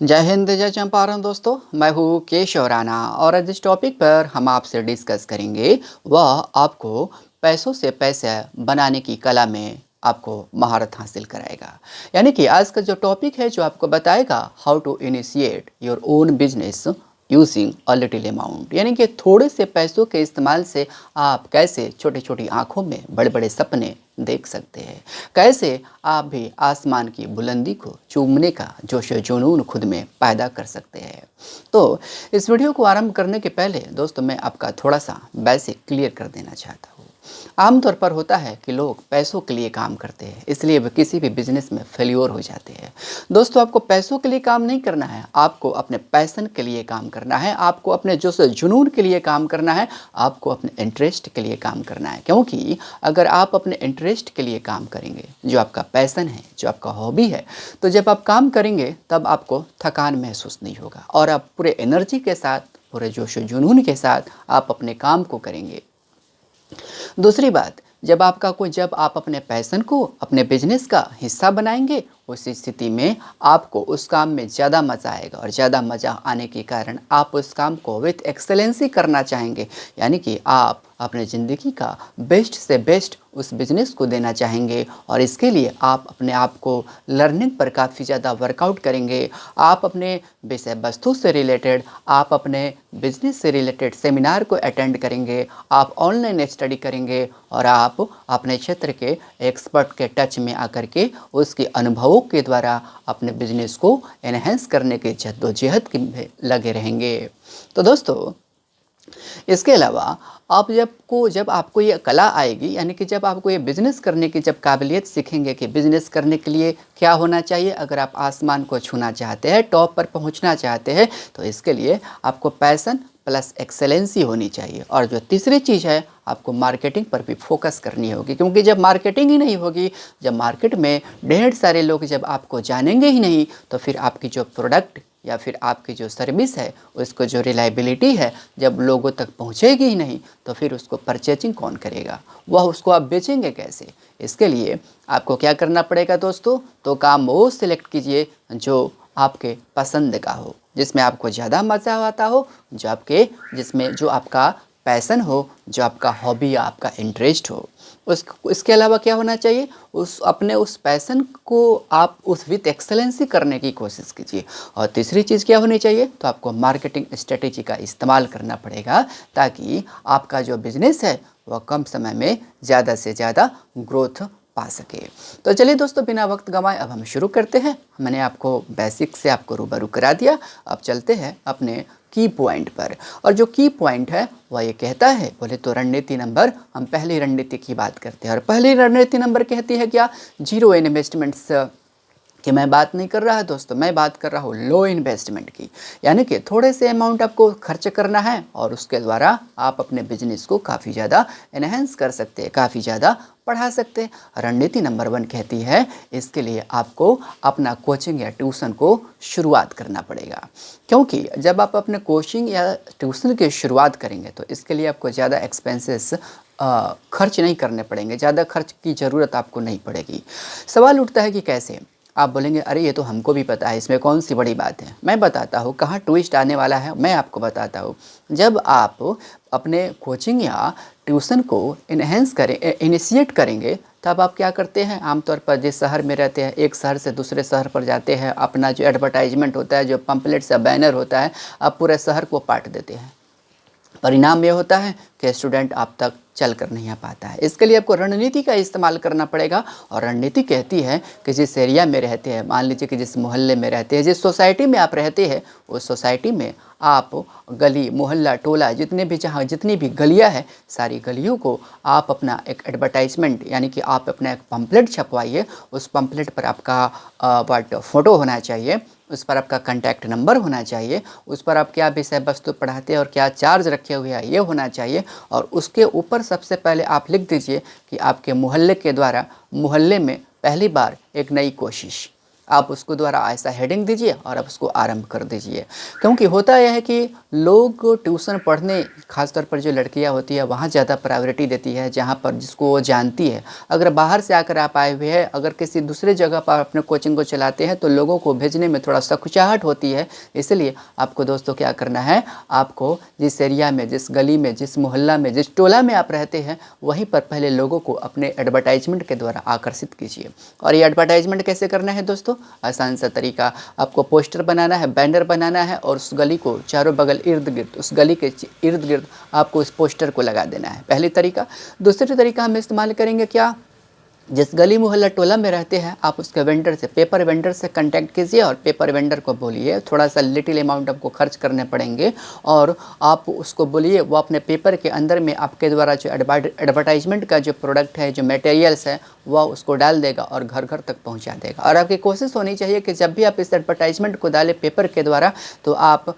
जय हिंद जय चंपारण दोस्तों, मैं हूँ केशव राणा और आज इस टॉपिक पर हम आपसे डिस्कस करेंगे वह आपको पैसों से पैसे बनाने की कला में आपको महारत हासिल कराएगा। यानी कि आज का जो टॉपिक है जो आपको बताएगा how to initiate your own business using a little amount, यानी कि थोड़े से पैसों के इस्तेमाल से आप कैसे छोटी छोटी आंखों में बड़े बड़े सपने देख सकते हैं, कैसे आप भी आसमान की बुलंदी को चूमने का जोश जुनून खुद में पैदा कर सकते हैं। तो इस वीडियो को आरंभ करने के पहले दोस्तों मैं आपका थोड़ा सा बेसिक क्लियर कर देना चाहता हूँ। आमतौर पर होता है कि लोग पैसों के लिए काम करते हैं, इसलिए वे किसी भी बिजनेस में फेल्योर हो जाते हैं। दोस्तों, आपको पैसों के लिए काम नहीं करना है, आपको अपने पैशन के लिए काम करना है, आपको अपने जोश जुनून के लिए काम करना है, आपको अपने इंटरेस्ट के लिए काम करना है। क्योंकि अगर आप अपने इंटरेस्ट के लिए काम करेंगे, जो आपका पैशन है, जो आपका हॉबी है, तो जब आप काम करेंगे तब आपको थकान महसूस नहीं होगा और आप पूरे एनर्जी के साथ, पूरे जोश जुनून के साथ आप अपने काम को करेंगे। दूसरी बात, जब आप अपने पैशन को अपने बिजनेस का हिस्सा बनाएंगे, उस स्थिति में आपको उस काम में ज़्यादा मज़ा आएगा और ज़्यादा मज़ा आने के कारण आप उस काम को विथ एक्सेलेंसी करना चाहेंगे। यानी कि आप अपने ज़िंदगी का बेस्ट से बेस्ट उस बिज़नेस को देना चाहेंगे और इसके लिए आप अपने आप को लर्निंग पर काफ़ी ज़्यादा वर्कआउट करेंगे। आप अपने विषय वस्तु से रिलेटेड, आप अपने बिजनेस से रिलेटेड सेमिनार को अटेंड करेंगे, आप ऑनलाइन स्टडी करेंगे और आप अपने क्षेत्र के एक्सपर्ट के टच में आकर के उसके अनुभवों के द्वारा अपने बिजनेस को एनहेंस करने के जद्दोजहद में लगे रहेंगे। तो दोस्तों, इसके अलावा जब आपको ये कला आएगी, यानी कि जब आपको ये बिज़नेस करने की जब काबिलियत सीखेंगे कि बिज़नेस करने के लिए क्या होना चाहिए, अगर आप आसमान को छूना चाहते हैं, टॉप पर पहुंचना चाहते हैं, तो इसके लिए आपको पैशन प्लस एक्सेलेंसी होनी चाहिए। और जो तीसरी चीज़ है, आपको मार्केटिंग पर भी फोकस करनी होगी, क्योंकि जब मार्केटिंग ही नहीं होगी, जब मार्केट में ढेर सारे लोग जब आपको जानेंगे ही नहीं, तो फिर आपकी जो प्रोडक्ट या फिर आपकी जो सर्विस है, उसको जो रिलायबिलिटी है, जब लोगों तक पहुंचेगी ही नहीं, तो फिर उसको परचेजिंग कौन करेगा, वह उसको आप बेचेंगे कैसे। इसके लिए आपको क्या करना पड़ेगा दोस्तों, तो काम वो सिलेक्ट कीजिए जो आपके पसंद का हो, जिसमें आपको ज़्यादा मज़ा आता हो, जो आपका पैशन हो, जो आपका हॉबी या आपका इंटरेस्ट हो। इसके अलावा क्या होना चाहिए, उस पैशन को आप उस विथ एक्सेलेंसी करने की कोशिश कीजिए। और तीसरी चीज़ क्या होनी चाहिए, तो आपको मार्केटिंग स्ट्रेटेजी का इस्तेमाल करना पड़ेगा, ताकि आपका जो बिजनेस है वह कम समय में ज़्यादा से ज़्यादा ग्रोथ पा सके। तो चलिए दोस्तों, बिना वक्त गंवाए अब हम शुरू करते हैं। मैंने आपको बेसिक से आपको रूबरू करा दिया, अब चलते हैं अपने की पॉइंट पर। और जो की पॉइंट है वह ये कहता है, बोले तो रणनीति नंबर, हम पहली रणनीति की बात करते हैं और पहली रणनीति नंबर कहती है क्या, जीरो इन्वेस्टमेंट्स कि मैं बात नहीं कर रहा दोस्तों, मैं बात कर रहा हूँ लो इन्वेस्टमेंट की। यानी कि थोड़े से अमाउंट आपको खर्च करना है और उसके द्वारा आप अपने बिजनेस को काफ़ी ज़्यादा एनहेंस कर सकते हैं, काफ़ी ज़्यादा बढ़ा सकते हैं। रणनीति नंबर 1 कहती है, इसके लिए आपको अपना कोचिंग या ट्यूशन को शुरुआत करना पड़ेगा। क्योंकि जब आप अपने कोचिंग या ट्यूशन की शुरुआत करेंगे तो इसके लिए आपको ज़्यादा एक्सपेंसेस खर्च नहीं करने पड़ेंगे, ज़्यादा खर्च की ज़रूरत आपको नहीं पड़ेगी। सवाल उठता है कि कैसे। आप बोलेंगे अरे ये तो हमको भी पता है, इसमें कौन सी बड़ी बात है। मैं बताता हूँ कहाँ ट्विस्ट आने वाला है, मैं आपको बताता हूँ। जब आप अपने कोचिंग या ट्यूशन को इनिशिएट करेंगे, तब आप क्या करते हैं, आमतौर पर जिस शहर में रहते हैं, एक शहर से दूसरे शहर पर जाते हैं, अपना जो एडवर्टाइजमेंट होता है, जो पम्पलेट्स या बैनर होता है, आप पूरे शहर को पाट देते हैं। परिणाम ये होता है कि स्टूडेंट आप तक चल कर नहीं आ पाता है। इसके लिए आपको रणनीति का इस्तेमाल करना पड़ेगा। और रणनीति कहती है कि जिस एरिया में रहते हैं, मान लीजिए कि जिस मोहल्ले में रहते हैं, जिस सोसाइटी में आप रहते हैं, उस सोसाइटी में आप गली मोहल्ला टोला जितनी भी गलियां हैं, सारी गलियों को आप अपना एक एडवर्टाइजमेंट, यानी कि आप अपना एक पम्पलेट छपवाइए। उस पम्पलेट पर आपका फ़ोटो होना चाहिए, उस पर आपका कॉन्टैक्ट नंबर होना चाहिए, उस पर आप क्या विषय वस्तु पढ़ाते हैं और क्या चार्ज रखे हुए हैं ये होना चाहिए। और उसके ऊपर सबसे पहले आप लिख दीजिए कि आपके मोहल्ले के द्वारा मोहल्ले में पहली बार एक नई कोशिश, आप उसको द्वारा ऐसा हेडिंग दीजिए और आप उसको आरंभ कर दीजिए। क्योंकि होता यह है कि लोग ट्यूशन पढ़ने, खासतौर पर जो लड़कियां होती है वहाँ ज़्यादा प्रायोरिटी देती है, जहाँ पर जिसको वो जानती है। अगर बाहर से आकर आप आए हुए हैं, अगर किसी दूसरे जगह पर अपने कोचिंग को चलाते हैं तो लोगों को भेजने में थोड़ा संकुचाहट होती है। इसलिए आपको दोस्तों क्या करना है, आपको जिस एरिया में, जिस गली में, जिस मोहल्ला में, जिस टोला में आप रहते हैं, वहीं पर पहले लोगों को अपने एडवर्टाइजमेंट के द्वारा आकर्षित कीजिए। और ये एडवर्टाइजमेंट कैसे करना है दोस्तों? आसान सा तरीका, आपको पोस्टर बनाना है, बैनर बनाना है और उस गली को चारों बगल इर्द गिर्द, उस गली के इर्द गिर्द आपको इस पोस्टर को लगा देना है, पहली तरीका। दूसरी तरीका हम इस्तेमाल करेंगे क्या, जिस गली मोहल्ला टोला में रहते हैं आप उसके वेंडर से, पेपर वेंडर से कांटेक्ट कीजिए और पेपर वेंडर को बोलिए थोड़ा सा लिटिल अमाउंट आपको खर्च करने पड़ेंगे और आप उसको बोलिए वो अपने पेपर के अंदर में आपके द्वारा जो एडवर्टाइजमेंट का जो प्रोडक्ट है, जो मटेरियल्स है, वह उसको डाल देगा और घर घर तक पहुंचा देगा। और आपकी कोशिश होनी चाहिए कि जब भी आप इस एडवर्टाइजमेंट को डालें पेपर के द्वारा तो आप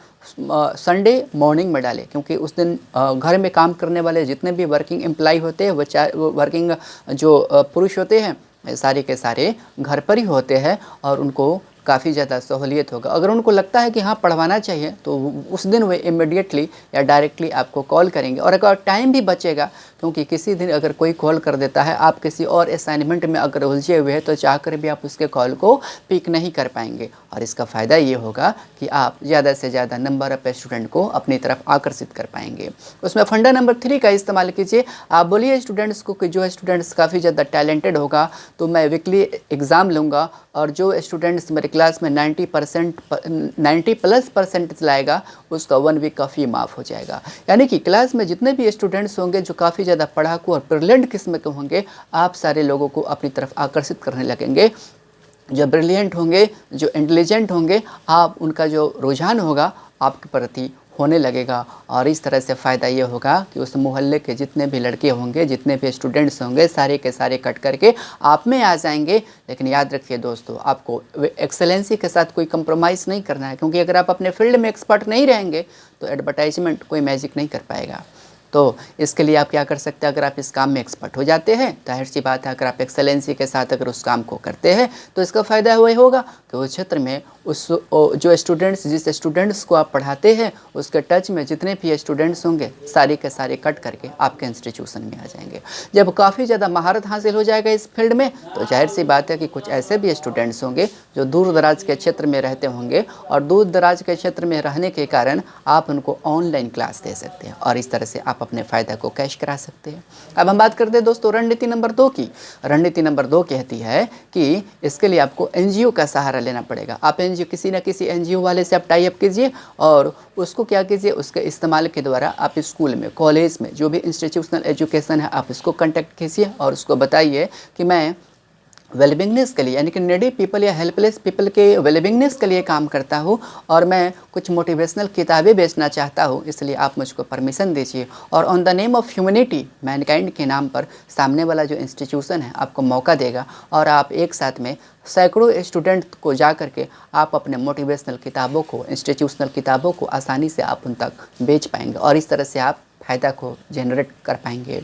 संडे मॉर्निंग में डालें, क्योंकि उस दिन घर में काम करने वाले जितने भी वर्किंग एम्प्लॉय होते हैं, वो वर्किंग जो पुरुष होते हैं, सारे के सारे घर पर ही होते हैं और उनको काफ़ी ज़्यादा सहूलियत होगा। अगर उनको लगता है कि हाँ पढ़वाना चाहिए तो उस दिन वे इमीडिएटली या डायरेक्टली आपको कॉल करेंगे। और अगर टाइम भी बचेगा, क्योंकि किसी दिन अगर कोई कॉल कर देता है, आप किसी और असाइनमेंट में अगर उलझे हुए हैं तो चाहकर भी आप उसके कॉल को पिक नहीं कर पाएंगे। और इसका फ़ायदा ये होगा कि आप ज़्यादा से ज़्यादा नंबर ऑफ स्टूडेंट को अपनी तरफ आकर्षित कर पाएंगे। उसमें फंडा नंबर 3 का इस्तेमाल कीजिए। आप बोलिए स्टूडेंट्स को कि जो स्टूडेंट्स काफ़ी ज़्यादा टैलेंटेड होगा तो मैं वीकली एग्ज़ाम लूँगा और जो स्टूडेंट्स मेरे क्लास में 90+ % लाएगा उसका 1 वीक का फ़ी माफ़ हो जाएगा। यानी कि क्लास में जितने भी स्टूडेंट्स होंगे जो काफ़ी ज़्यादा पढ़ाकू और ब्रिलियंट किस्म के होंगे, आप सारे लोगों को अपनी तरफ आकर्षित करने लगेंगे। जो ब्रिलियंट होंगे, जो इंटेलिजेंट होंगे, आप उनका जो रुझान होगा आपके प्रति होने लगेगा। और इस तरह से फ़ायदा ये होगा कि उस मोहल्ले के जितने भी लड़के होंगे, जितने भी स्टूडेंट्स होंगे, सारे के सारे कट करके आप में आ जाएंगे। लेकिन याद रखिए दोस्तों, आपको एक्सेलेंसी के साथ कोई कंप्रोमाइज़ नहीं करना है, क्योंकि अगर आप अपने फील्ड में एक्सपर्ट नहीं रहेंगे तो एडवर्टाइजमेंट कोई मैजिक नहीं कर पाएगा। तो इसके लिए आप क्या कर सकते हैं, अगर आप इस काम में एक्सपर्ट हो जाते हैं, जाहिर सी बात है अगर आप एक्सेलेंसी के साथ अगर उस काम को करते हैं तो इसका फ़ायदा वही होगा कि उस क्षेत्र में उस जो स्टूडेंट्स, जिस स्टूडेंट्स को आप पढ़ाते हैं उसके टच में जितने भी स्टूडेंट्स होंगे सारे के सारे कट करके आपके इंस्टीट्यूशन में आ जाएंगे। जब काफ़ी ज़्यादा महारत हासिल हो जाएगा इस फील्ड में तो जाहिर सी बात है कि कुछ ऐसे भी स्टूडेंट्स होंगे जो दूर दराज के क्षेत्र में रहते होंगे और दूर दराज के क्षेत्र में रहने के कारण आप उनको ऑनलाइन क्लास दे सकते हैं और इस तरह से आप अपने फ़ायदा को कैश करा सकते हैं। अब हम बात करते हैं दोस्तों रणनीति नंबर 2 की। रणनीति नंबर 2 कहती है कि इसके लिए आपको एनजीओ का सहारा लेना पड़ेगा। आप एनजीओ, किसी न किसी एनजीओ वाले से आप टाई अप कीजिए और उसको क्या कीजिए, उसके इस्तेमाल के द्वारा आप स्कूल में, कॉलेज में, जो भी इंस्टीट्यूशनल एजुकेशन है आप इसको कॉन्टैक्ट कीजिए और उसको बताइए कि मैं वेलबिंगनेस के लिए, यानी कि नीडी पीपल या हेल्पलेस पीपल के वेलबिंगनेस के लिए काम करता हूँ और मैं कुछ मोटिवेशनल किताबें बेचना चाहता हूँ, इसलिए आप मुझको परमिशन दीजिए। और on the name of humanity, Mankind के नाम पर सामने वाला जो इंस्टीट्यूशन है आपको मौका देगा और आप एक साथ में सैकड़ों स्टूडेंट को जा करके आप अपने मोटिवेशनल किताबों को, इंस्टीट्यूशनल किताबों को आसानी से आप उन तक बेच पाएंगे और इस तरह से आप फ़ायदा को जनरेट कर पाएंगे।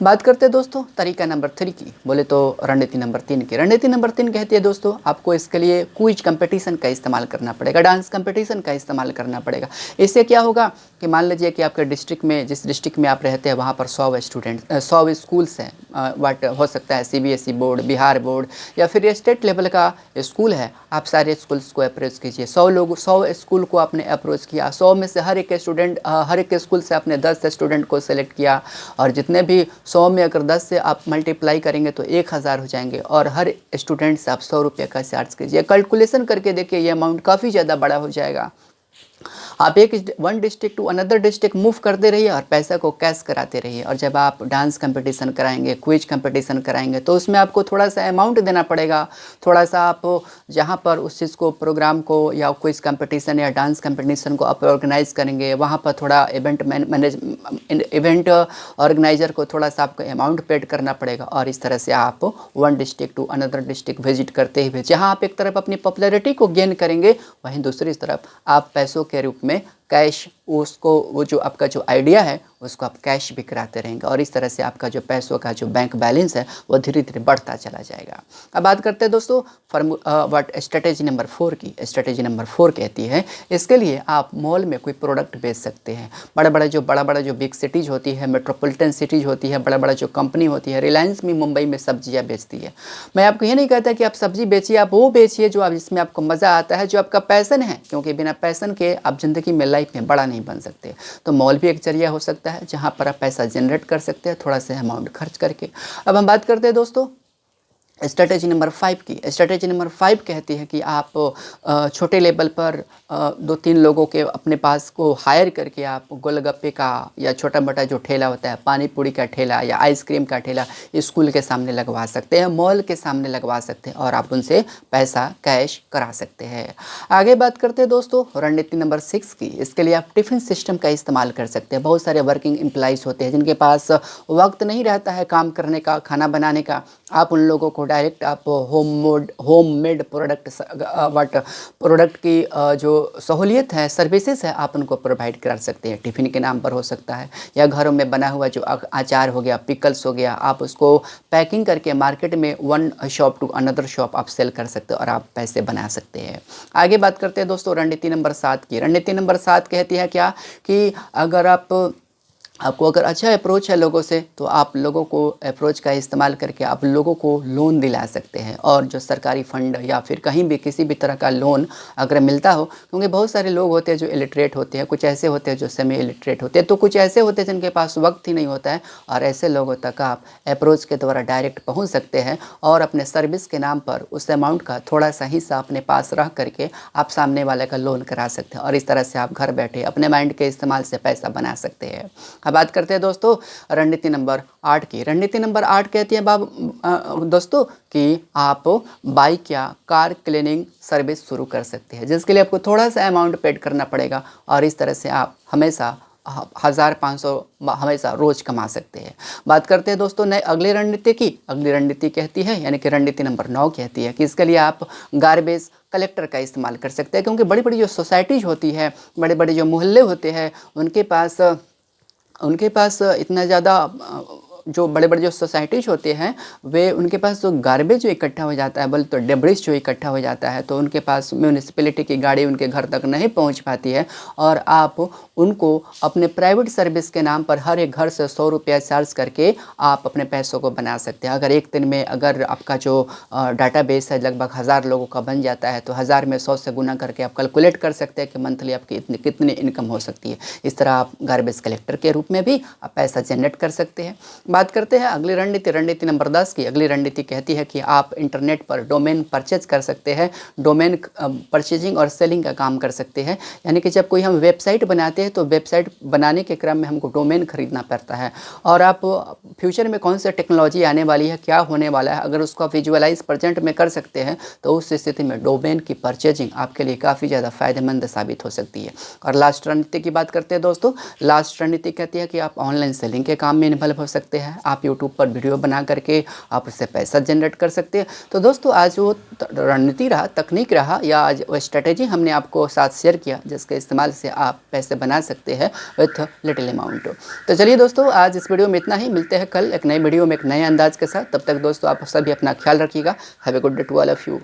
बात करते हैं दोस्तों तरीका नंबर 3 की, बोले तो रणनीति नंबर 3 की। रणनीति नंबर 3 कहती है दोस्तों आपको इसके लिए क्विज कंपटीशन का इस्तेमाल करना पड़ेगा, डांस कंपटीशन का इस्तेमाल करना पड़ेगा। इससे क्या होगा कि मान लीजिए कि आपके डिस्ट्रिक्ट में, जिस डिस्ट्रिक्ट में आप रहते हैं वहाँ पर 100 स्कूल्स हैं, वाट हो सकता है सीबीएसई बोर्ड, बिहार बोर्ड या फिर स्टेट लेवल का स्कूल है। आप सारे स्कूल्स को अप्रोच कीजिए। 100 स्कूल को आपने अप्रोच किया, 100 में से हर एक स्कूल से आपने 10 स्टूडेंट को सेलेक्ट किया और जितने भी 100 में अगर 10 से आप मल्टीप्लाई करेंगे तो 1000 हो जाएंगे और हर स्टूडेंट से आप 100 रुपये का चार्ज कीजिए। कैलकुलेशन करके देखिए ये अमाउंट काफ़ी ज़्यादा बड़ा हो जाएगा। आप one district to another district move करते रहिए और पैसा को कैश कराते रहिए। और जब आप डांस कंपटीशन कराएंगे, क्विज कंपटीशन कराएंगे तो उसमें आपको थोड़ा सा अमाउंट देना पड़ेगा। थोड़ा सा आप जहाँ पर उस चीज़ को, प्रोग्राम को या क्विज कंपटीशन या डांस कंपटीशन को आप ऑर्गेनाइज करेंगे, वहाँ पर थोड़ा इवेंट ऑर्गेनाइजर को थोड़ा सा आपको अमाउंट पेड करना पड़ेगा। और इस तरह से आप one district to another district visit करते हुए जहाँ आप एक तरफ अपनी पॉपुलैरिटी को गेन करेंगे, वहीं दूसरी तरफ आप पैसों के रूप में कैश उसको, वो जो आपका जो आइडिया है उसको आप कैश भी कराते रहेंगे और इस तरह से आपका जो पैसों का जो बैंक बैलेंस है वो धीरे धीरे बढ़ता चला जाएगा। अब बात करते हैं दोस्तों व्हाट स्ट्रेटेजी नंबर 4 की। स्ट्रेटेजी नंबर 4 कहती है इसके लिए आप मॉल में कोई प्रोडक्ट बेच सकते हैं। बड़ा बड़ा जो बिग सिटीज़ होती है, मेट्रोपॉलिटन सिटीज़ होती है, बड़ा जो कंपनी होती है, रिलायंस भी मुंबई में सब्जियां बेचती है। मैं आपको ये नहीं कहता कि आप सब्जी बेचिए, आप वो बेचिए जो आप जिसमें आपको मज़ा आता है, जो आपका पैसन है, क्योंकि बिना पैसन के आप ज़िंदगी में लाइफ में बड़ा नहीं बन सकते। तो मॉल भी एक जरिया हो सकता है जहाँ पर आप पैसा जनरेट कर सकते हैं थोड़ा सा अमाउंट खर्च करके। अब हम बात करते हैं दोस्तों स्ट्रेटेजी नंबर 5 की। स्ट्रेटेजी नंबर 5 कहती है कि आप छोटे लेवल पर 2-3 लोगों के अपने पास को हायर करके आप गोलगप्पे का या छोटा मोटा जो ठेला होता है, पानी पूरी का ठेला या आइसक्रीम का ठेला स्कूल के सामने लगवा सकते हैं, मॉल के सामने लगवा सकते हैं और आप उनसे पैसा कैश करा सकते हैं। आगे बात करते हैं दोस्तों रणनीति नंबर 6 की। इसके लिए आप टिफ़िन सिस्टम का इस्तेमाल कर सकते हैं। बहुत सारे वर्किंग एम्प्लॉइज़ होते हैं जिनके पास वक्त नहीं रहता है काम करने का, खाना बनाने का। आप उन लोगों को डायरेक्ट आप होममेड प्रोडक्ट की जो सहूलियत है, सर्विसेज है, आप उनको प्रोवाइड कर सकते हैं। टिफ़िन के नाम पर हो सकता है या घरों में बना हुआ जो अचार हो गया, पिकल्स हो गया, आप उसको पैकिंग करके मार्केट में one shop to another shop आप सेल कर सकते हो और आप पैसे बना सकते हैं। आगे बात करते हैं दोस्तों रणनीति नंबर 7 की। रणनीति नंबर 7 कहती है क्या कि अगर आपको अगर अच्छा अप्रोच है लोगों से तो आप लोगों को अप्रोच का इस्तेमाल करके आप लोगों को लोन दिला सकते हैं। और जो सरकारी फ़ंड या फिर कहीं भी किसी भी तरह का लोन अगर मिलता हो, क्योंकि बहुत सारे लोग होते हैं जो इलिटरेट होते हैं, कुछ ऐसे होते हैं जो सेमी इलिटरेट होते हैं, तो कुछ ऐसे होते हैं जिनके पास वक्त ही नहीं होता है और ऐसे लोगों तक आप अप्रोच के द्वारा डायरेक्ट पहुँच सकते हैं और अपने सर्विस के नाम पर उस अमाउंट का थोड़ा सा हिस्सा अपने पास रख करके आप सामने वाले का लोन करा सकते हैं और इस तरह से आप घर बैठे अपने माइंड के इस्तेमाल से पैसा बना सकते हैं। अब बात करते हैं दोस्तों रणनीति नंबर 8 की। रणनीति नंबर 8 कहती है दोस्तों कि आप बाइक या कार क्लीनिंग सर्विस शुरू कर सकते हैं, जिसके लिए आपको थोड़ा सा अमाउंट पेड करना पड़ेगा और इस तरह से आप हमेशा 1500 हमेशा रोज कमा सकते हैं। बात करते हैं दोस्तों नए अगली रणनीति की। अगली रणनीति कहती है यानी कि रणनीति नंबर 9 कहती है कि इसके लिए आप गार्बेज कलेक्टर का इस्तेमाल कर सकते हैं, क्योंकि बड़ी बड़ी जो सोसाइटीज़ होती है, बड़े बड़े जो मोहल्ले होते हैं, उनके पास इतना ज़्यादा जो बड़े बड़े जो सोसाइटीज़ होते हैं वे उनके पास जो गार्बेज जो इकट्ठा हो जाता है, बोले तो डेब्रिस जो इकट्ठा हो जाता है, तो उनके पास म्यूनिसिपैलिटी की गाड़ी उनके घर तक नहीं पहुंच पाती है और आप उनको अपने प्राइवेट सर्विस के नाम पर हर एक घर से 100 रुपया चार्ज करके आप अपने पैसों को बना सकते हैं। अगर एक दिन में अगर आपका जो डाटाबेस है लगभग 1000 लोगों का बन जाता है तो 1000 में 100 से गुना करके आप कैलकुलेट कर सकते हैं कि मंथली आपकी कितनी इनकम हो सकती है। इस तरह आप गार्बेज कलेक्टर के रूप में भी आप पैसा जनरेट कर सकते हैं। बात करते हैं अगली रणनीति, रणनीति नंबर 10 की। अगली रणनीति कहती है कि आप इंटरनेट पर डोमेन परचेज कर सकते हैं, डोमेन परचेजिंग और सेलिंग का काम कर सकते हैं। यानी कि जब कोई हम वेबसाइट बनाते हैं तो वेबसाइट बनाने के क्रम में हमको डोमेन खरीदना पड़ता है और आप फ्यूचर में कौन सी टेक्नोलॉजी आने वाली है, क्या होने वाला है, अगर उसको आप विजुअलाइज प्रेजेंट में कर सकते हैं तो उस स्थिति में डोमेन की परचेजिंग आपके लिए काफ़ी ज़्यादा फायदेमंद साबित हो सकती है। और लास्ट रणनीति की बात करते हैं दोस्तों। लास्ट रणनीति कहती है कि आप ऑनलाइन सेलिंग के काम में इन्वॉल्व हो सकते हैं। आप यूट्यूब पर वीडियो बना करके आप उससे पैसा जनरेट कर सकते हैं। तो दोस्तों आज वो रणनीति रहा, तकनीक रहा या आज वो स्ट्रेटेजी हमने आपको साथ शेयर किया जिसके इस्तेमाल से आप पैसे बना सकते हैं विथ लिटिल अमाउंट। तो चलिए दोस्तों आज इस वीडियो में इतना ही। मिलते हैं कल एक नए वीडियो में एक नए अंदाज के साथ। तब तक दोस्तों आप सभी अपना ख्याल रखिएगा। Have a good day to all of you.